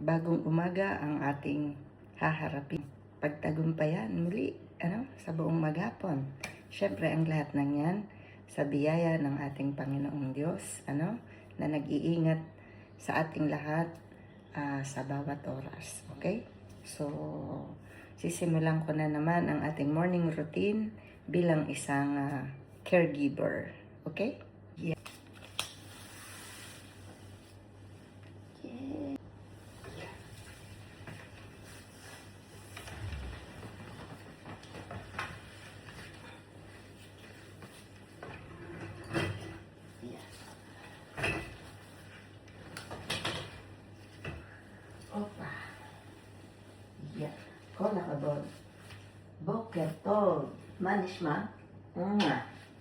bagong umaga ang ating haharapin. Pagtagumpayan muli sa buong maghapon. Siyempre, ang lahat ng yan sa biyaya ng ating Panginoong Diyos na nag-iingat sa ating lahat sa bawat oras. Okay? So, sisimulan ko na naman ang ating morning routine bilang isang caregiver. Okay? Yeah. Opa. Yeah. Kola ka doon. Boker tov. Manishma.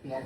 Yan.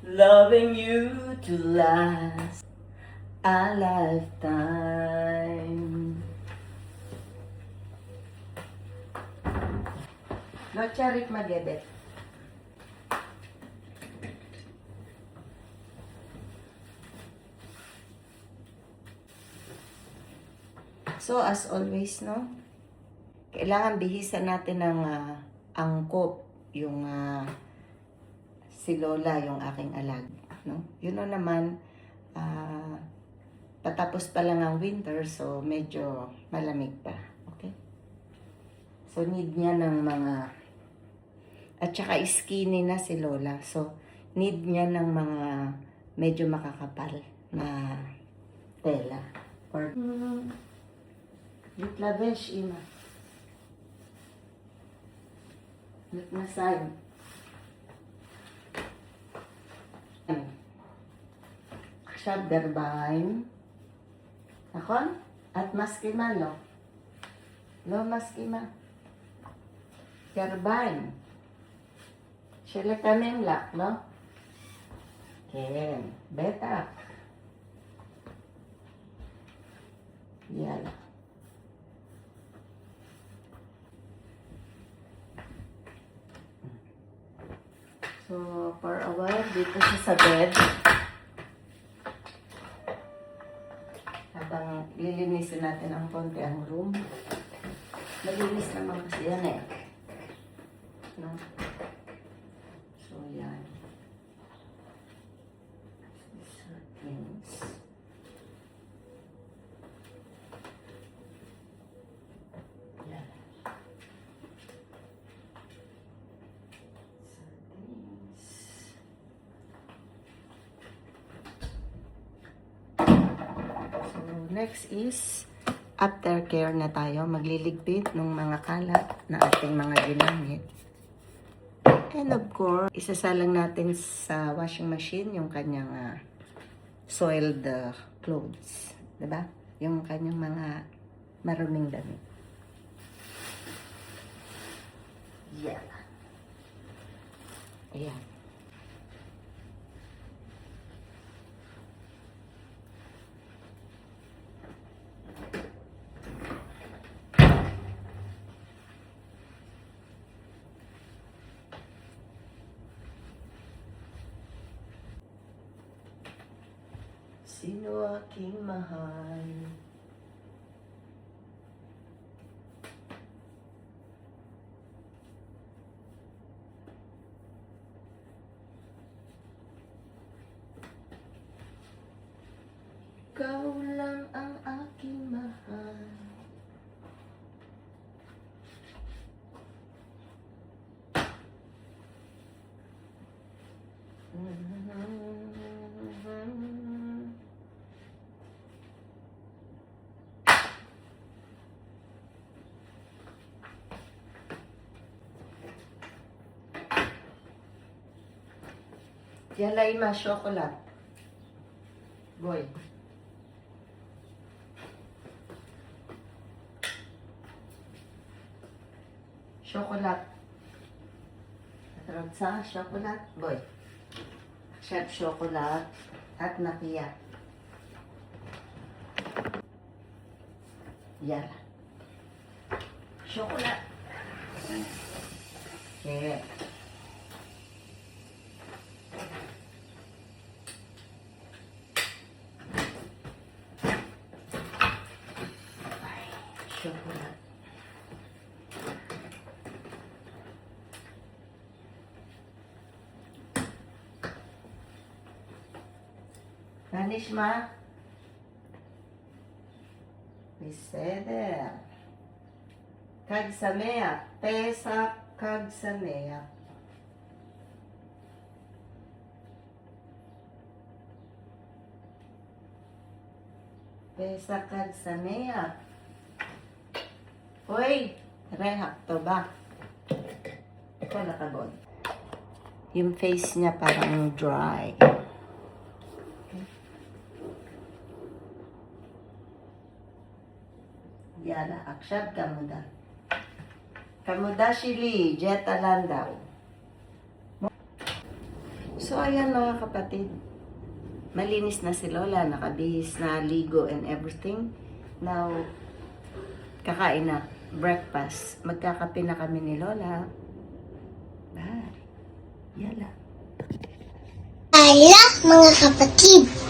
Loving you to last a lifetime. No charit magebet. So as always, kailangan bihisan natin ng angkop, yung si Lola, yung aking alag, Yun naman, patapos pa lang ang winter, so medyo malamig pa, okay? So need niya ng mga, at saka skinny na si Lola, so need niya ng mga medyo makakapal na tela. Or, Yutlavesh, ima. Nagmasay. Aksyab darbahin. Akon? At maskima, lo? Lo, maskima. Darbahin. Sila kaming lak, no? Ken. Beta. Yan. So, for a while, dito siya sa bed. Habang lilinisin natin ang konti ang room. Malinis naman kasi yan no? So, yan. Things. Yan. Next is aftercare na tayo. Magliligpit ng mga kalat na ating mga ginamit. And of course, isasalang natin sa washing machine yung kanyang soiled clothes. Diba? Yung kanyang mga maruming damit. Yeah. Ayan. Sino aking mahal? Ikaw lang ang aking mahal. Yan lang yung chocolate. Boy. Chocolate. Sarap sa chocolate. Boy. Chef chocolate at nakiya. Yan. Chocolate. Okay. Chocolate. Vanish ma. Biseder. Kag samea. Pesa kag samea. Pesa kag samea. Hoy, rehak to ba? Ito nakabon. Yung face niya parang dry. Yala, aksyad kamuda. Kamuda Shili, Jet Alandaw. So, ayan mga kapatid. Malinis na si Lola, nakabihis na, ligo and everything. Now, kakain na. Breakfast. Magkakape na kami ni Lola. Bye. Yala. Ala, mga kapatid.